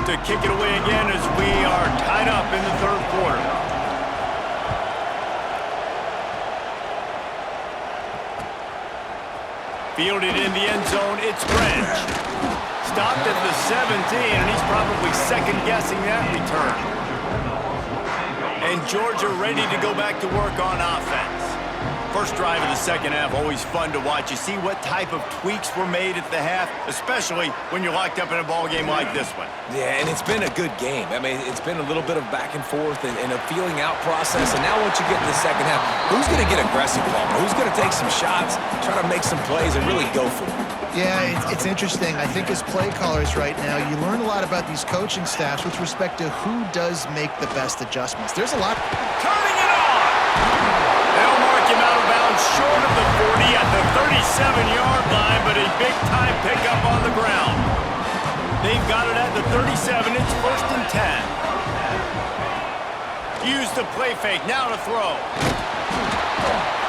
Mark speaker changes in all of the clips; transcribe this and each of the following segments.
Speaker 1: to kick it away again as we are tied up in the third quarter. Fielded in the end zone, it's French. Stopped at the 17, and he's probably second-guessing that return. And Georgia ready to go back to work on offense. First drive of the second half, always fun to watch. You see what type of tweaks were made at the half, especially when you're locked up in a ball game like this one.
Speaker 2: Yeah, and it's been a good game. I mean, it's been a little bit of back and forth and a feeling out process. And now once you get in the second half, who's going to get aggressive, Paul? Who's going to take some shots, try to make some plays, and really go for it?
Speaker 3: Yeah, it's interesting. I think as play callers right now, you learn a lot about these coaching staffs with respect to who does make the best adjustments. There's a lot.
Speaker 1: Turning it on! They'll mark him out of bounds short of the 40 at the 37-yard line, but a big-time pickup on the ground. They've got it at the 37. It's 1st and 10. Use the play fake. Now to throw.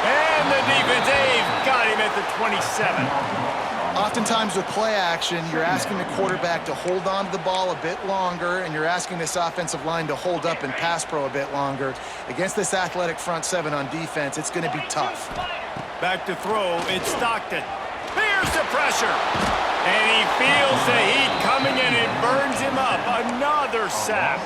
Speaker 1: And the defense, they've got him at the 27.
Speaker 3: Oftentimes with play action, you're asking the quarterback to hold on to the ball a bit longer, and you're asking this offensive line to hold up and pass pro a bit longer. Against this athletic front seven on defense, it's going to be tough.
Speaker 1: Back to throw, it's Stockton. Here's the pressure. And he feels the heat coming, and it burns him up. Another sack.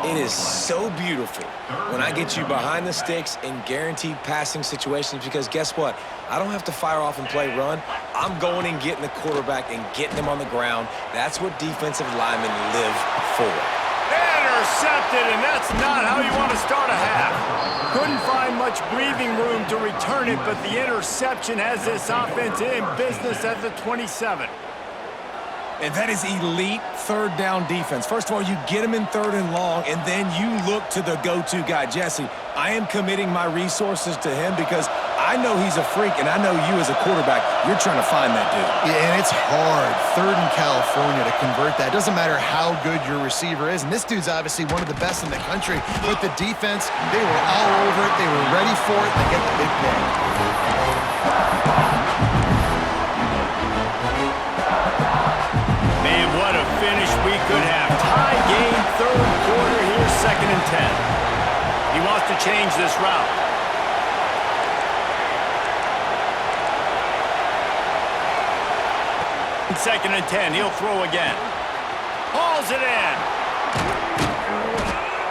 Speaker 2: It is so beautiful when I get you behind the sticks in guaranteed passing situations, because guess what? I don't have to fire off and play run. I'm going and getting the quarterback and getting him on the ground. That's what defensive linemen live for.
Speaker 1: Intercepted, and that's not how you want to start a half. Couldn't find much breathing room to return it, but the interception has this offense in business at the 27.
Speaker 4: And that is elite third down defense. First of all, you get him in 3rd and long, and then you look to the go-to guy. Jesse, I am committing my resources to him because I know he's a freak, and I know you as a quarterback, you're trying to find that dude.
Speaker 3: Yeah, and it's hard, 3rd in California, to convert that. Doesn't matter how good your receiver is, and this dude's obviously one of the best in the country. With the defense, they were all over it, they were ready for it, and they get the big play.
Speaker 1: Man, what a finish we could have. Tie game, 3rd quarter here, 2nd and 10. He wants to change this route. 2nd and 10, he'll throw again. Hauls it in.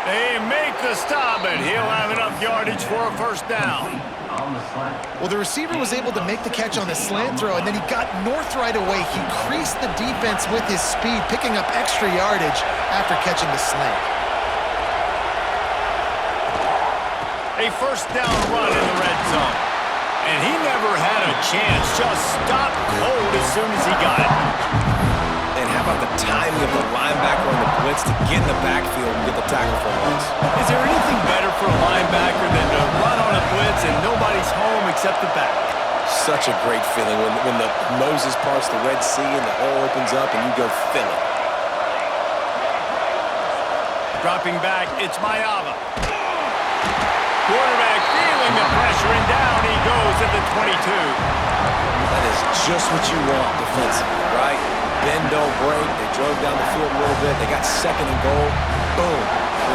Speaker 1: They make the stop, and he'll have enough yardage for a 1st down.
Speaker 3: Well, the receiver was able to make the catch on the slant throw, and then he got north right away. He creased the defense with his speed, picking up extra yardage after catching the slant.
Speaker 1: A 1st down run in the red zone. And he never had a chance, just stopped cold as soon as he got it.
Speaker 2: And how about the timing of the linebacker on the blitz to get in the backfield and get the tackle for loss?
Speaker 1: Is there anything better for a linebacker than to run on a blitz and nobody's home except the back?
Speaker 2: Such a great feeling when the Moses parts the Red Sea and the hole opens up and you go fill it.
Speaker 1: Dropping back, it's Mayava. Quarterback feeling the pressure, and down he goes at the 22.
Speaker 2: That is just what you want defensively, right? Bend, don't break. They drove down the field a little bit. They got 2nd and goal. Boom.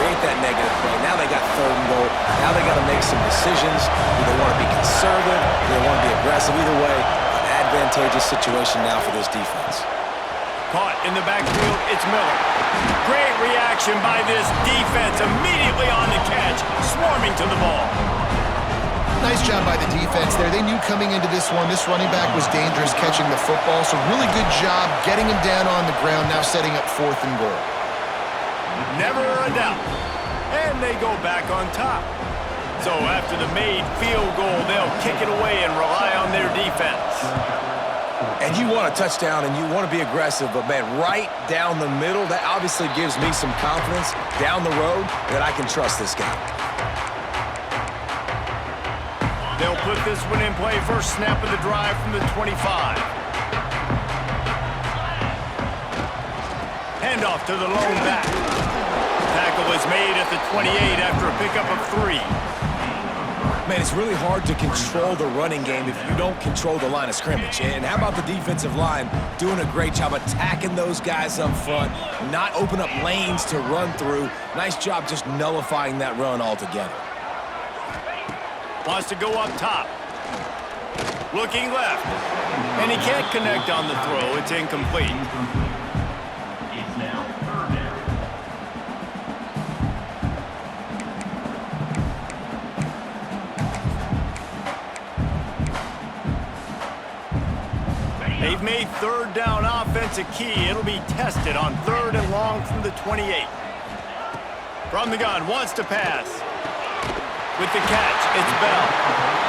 Speaker 2: Create that negative play. Now they got 3rd and goal. Now they got to make some decisions. Do they want to be conservative? Do they want to be aggressive? Either way, an advantageous situation now for this defense.
Speaker 1: Caught in the backfield, it's Miller. Great reaction by this defense, immediately on the catch, swarming to the ball.
Speaker 3: Nice job by the defense there. They knew coming into this one, this running back was dangerous catching the football, so really good job getting him down on the ground, now setting up 4th and goal.
Speaker 1: Never a doubt. And they go back on top. So after the made field goal, they'll kick it away and rely on their defense.
Speaker 4: And you want a touchdown and you want to be aggressive, but man, right down the middle, that obviously gives me some confidence down the road that I can trust this guy.
Speaker 1: They'll put this one in play. First snap of the drive from the 25. Handoff to the lone back. Tackle is made at the 28 after a pickup of 3.
Speaker 4: Man, it's really hard to control the running game if you don't control the line of scrimmage. And how about the defensive line doing a great job attacking those guys up front, not open up lanes to run through. Nice job just nullifying that run altogether.
Speaker 1: Wants to go up top. Looking left. And he can't connect on the throw. It's incomplete. They've made third down offense a key. It'll be tested on 3rd and long from the 28. From the gun, wants to pass. With the catch, it's Bell.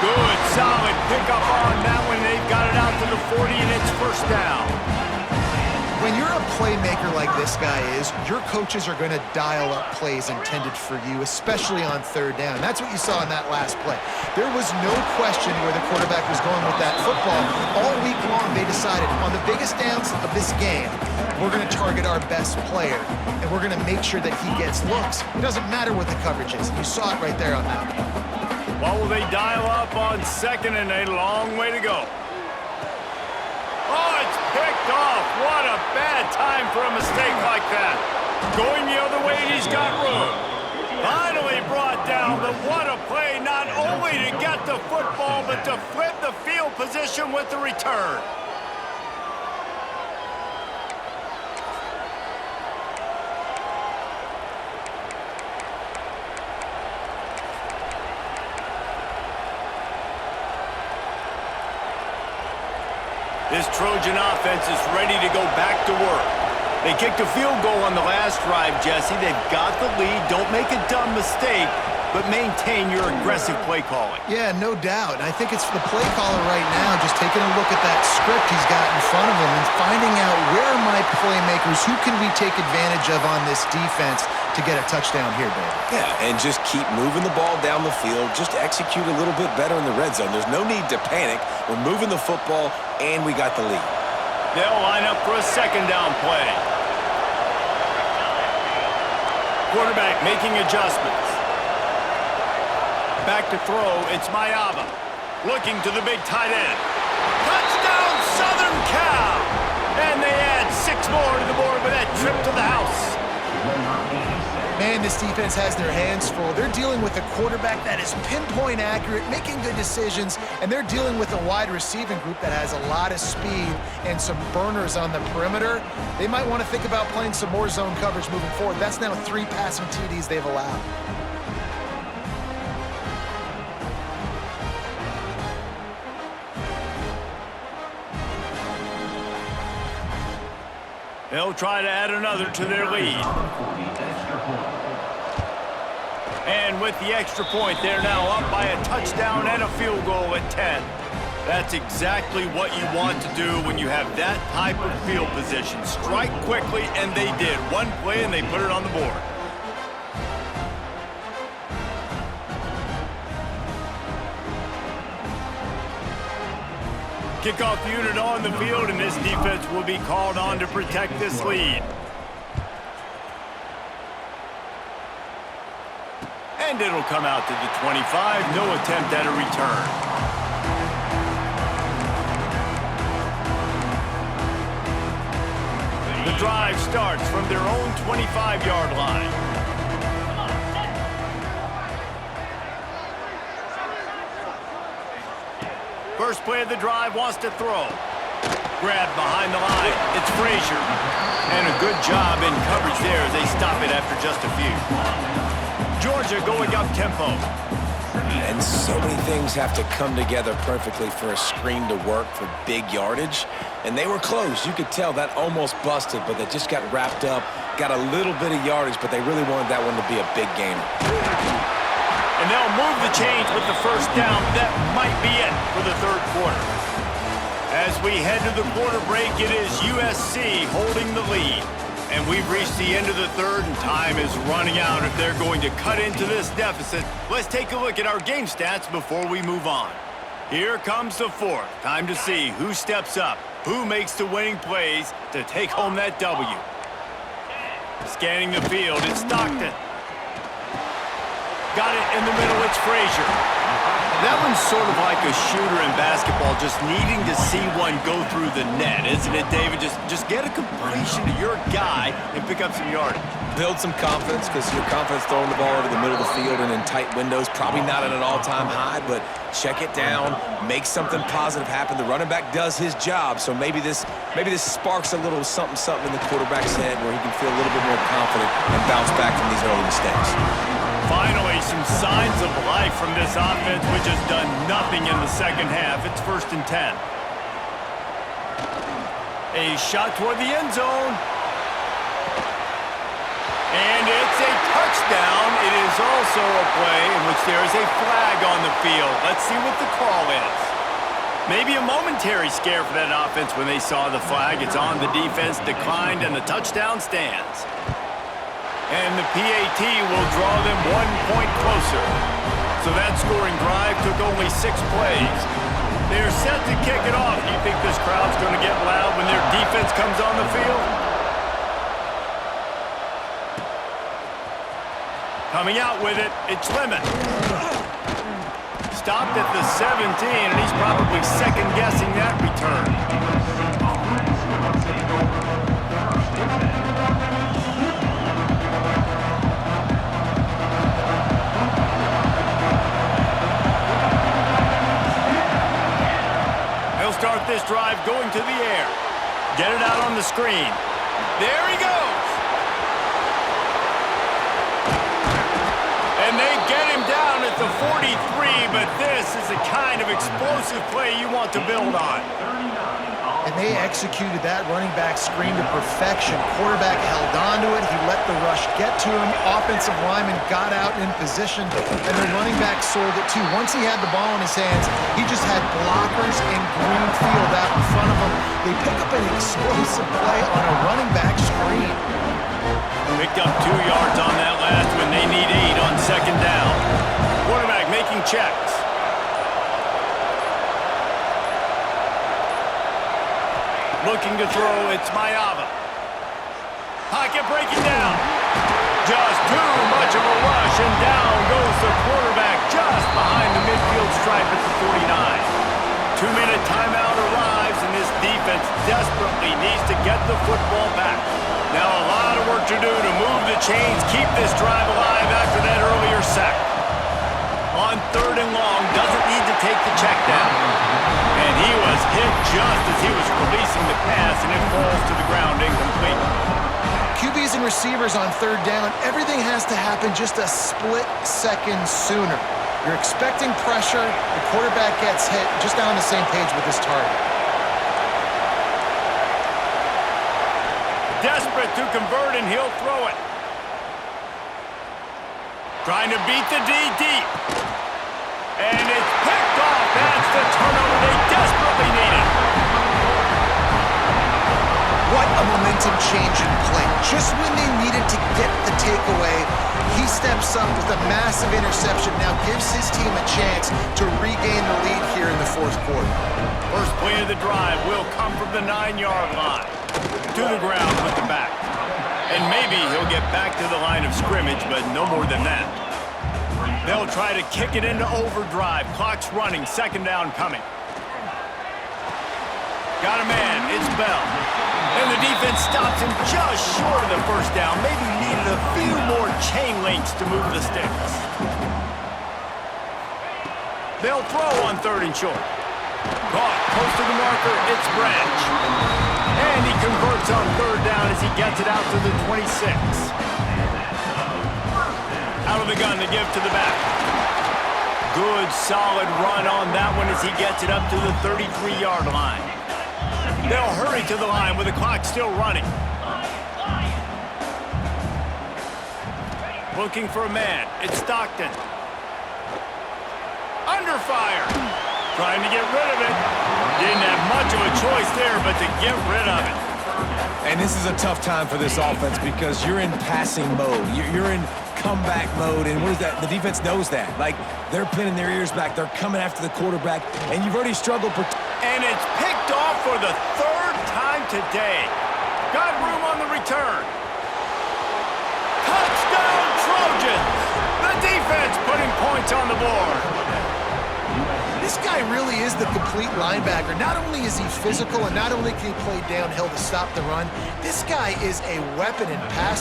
Speaker 1: Good, solid pickup on that one. They've got it out to the 40, and it's first down.
Speaker 3: When you're a playmaker like this guy is, your coaches are going to dial up plays intended for you, especially on 3rd down. That's what you saw in that last play. There was no question where the quarterback was going with that football. All week long, they decided on the biggest downs of this game, we're going to target our best player, and we're going to make sure that he gets looks. It doesn't matter what the coverage is. You saw it right there on that.
Speaker 1: Well, will they dial up on 2nd and a long way to go? Oh, it's picked off. What a bad time for a mistake like that. Going the other way, and he's got room. Finally brought down, but what a play, not only to get the football, but to flip the field position with the return. This Trojan offense is ready to go back to work. They kicked a field goal on the last drive, Jesse. They've got the lead. Don't make a dumb mistake, but maintain your aggressive play calling.
Speaker 3: Yeah, no doubt. And I think it's the play caller right now just taking a look at that script he's got in front of him and finding out where are my playmakers, who can we take advantage of on this defense to get a touchdown here, Dave.
Speaker 2: Yeah, and just keep moving the ball down the field. Just execute a little bit better in the red zone. There's no need to panic. We're moving the football, and we got the lead.
Speaker 1: They'll line up for a 2nd down play. Quarterback making adjustments. Back to throw, it's Mayava. Looking to the big tight end. Touchdown, Southern Cal! And they add 6 more to the board with that trip to the house.
Speaker 3: Man, this defense has their hands full. They're dealing with a quarterback that is pinpoint accurate, making good decisions, and they're dealing with a wide receiving group that has a lot of speed and some burners on the perimeter. They might want to think about playing some more zone coverage moving forward. That's now 3 passing TDs they've allowed.
Speaker 1: They'll try to add another to their lead. And with the extra point, they're now up by a touchdown and a field goal at 10. That's exactly what you want to do when you have that type of field position. Strike quickly, and they did. One play, and they put it on the board. Kickoff unit on the field, and this defense will be called on to protect this lead. And it'll come out to the 25. No attempt at a return. The drive starts from their own 25-yard line. First play of the drive, wants to throw. Grabbed behind the line. It's Frazier. And a good job in coverage there as they stop it after just a few. Georgia going up tempo.
Speaker 2: And so many things have to come together perfectly for a screen to work for big yardage. And they were close. You could tell that almost busted, but they just got wrapped up, got a little bit of yardage, but they really wanted that one to be a big gamer.
Speaker 1: And they'll move the chains with the first down. That might be it for the 3rd quarter. As we head to the quarter break, it is USC holding the lead. And we've reached the end of the 3rd, and time is running out if they're going to cut into this deficit. Let's take a look at our game stats before we move on. Here comes the 4th. Time to see who steps up, who makes the winning plays to take home that W. Scanning the field, it's Stockton. Got it in the middle. It's Frazier. That one's sort of like a shooter in basketball, just needing to see one go through the net, isn't it, David? Just get a completion to your guy and pick up some yardage.
Speaker 2: Build some confidence, because your confidence throwing the ball over the middle of the field and in tight windows, probably not at an all-time high, but check it down, make something positive happen. The running back does his job, so maybe this sparks a little something in the quarterback's head where he can feel a little bit more confident and bounce back from these early mistakes.
Speaker 1: Finally, some signs of life from this offense, which has done nothing in the second half. It's 1st and 10. A shot toward the end zone. And it's a touchdown. It is also a play in which there is a flag on the field. Let's see what the call is. Maybe a momentary scare for that offense when they saw the flag. It's on the defense, declined, and the touchdown stands. And the PAT will draw them 1 point closer. So that scoring drive took only 6 plays. They're set to kick it off. Do you think this crowd's going to get loud when their defense comes on the field? Coming out with it, it's Lemon. Stopped at the 17, and he's probably second-guessing that return. He'll start this drive going to the air. Get it out on the screen. There he goes. And they get him down at the 43, but this is the kind of explosive play you want to build on.
Speaker 3: And they executed that running back screen to perfection. Quarterback held on to it. He let the rush get to him. Offensive lineman got out in position, and the running back sold it too. Once he had the ball in his hands, he just had blockers in green field out in front of him. They pick up an explosive play on a running back screen.
Speaker 1: Picked up 2 yards on that last one. They need 8 on 2nd down. Quarterback making checks. Looking to throw, it's Mayava. Pocket breaking down. Just too much of a rush, and down goes the quarterback just behind the midfield stripe at the 49. 2-minute timeout arrives, and this defense desperately needs to get the football back. Now a lot of work to do to move the chains, keep this drive alive after that earlier sack. On 3rd and long, doesn't need to take the check down. And he was hit just as he was releasing the pass, and it falls to the ground incomplete.
Speaker 3: QBs and receivers on 3rd down, everything has to happen just a split second sooner. You're expecting pressure, the quarterback gets hit, just not on the same page with his target.
Speaker 1: Desperate to convert, and he'll throw it. Trying to beat the D deep. And it's picked off. That's the turnover they desperately needed.
Speaker 3: What a momentum change in play. Just when they needed to get the takeaway, he steps up with a massive interception, now gives his team a chance to regain the lead here in the 4th quarter.
Speaker 1: First play of the drive will come from the 9-yard line. To the ground with the back. And maybe he'll get back to the line of scrimmage, but no more than that. They'll try to kick it into overdrive. Clock's running. 2nd down coming. Got a man. It's Bell. And the defense stops him just short of the 1st down. Maybe needed a few more chain links to move the sticks. They'll throw on 3rd and short. Caught close to the marker. It's Branch. And he converts on 3rd down as he gets it out to the 26. Out of the gun to give to the back. Good, solid run on that one as he gets it up to the 33-yard line. They'll hurry to the line with the clock still running. Looking for a man. It's Stockton. Under fire. Trying to get rid of it. Didn't have much of a choice there, but to get rid of it.
Speaker 4: And this is a tough time for this offense because you're in passing mode. You're in comeback mode, and what is that? The defense knows that. Like, they're pinning their ears back. They're coming after the quarterback, and you've already struggled.
Speaker 1: And it's picked off for the 3rd time today. Got room on the return. Touchdown, Trojans! The defense points on the board.
Speaker 3: This guy really is the complete linebacker. Not only is he physical and not only can he play downhill to stop the run, this guy is a weapon in pass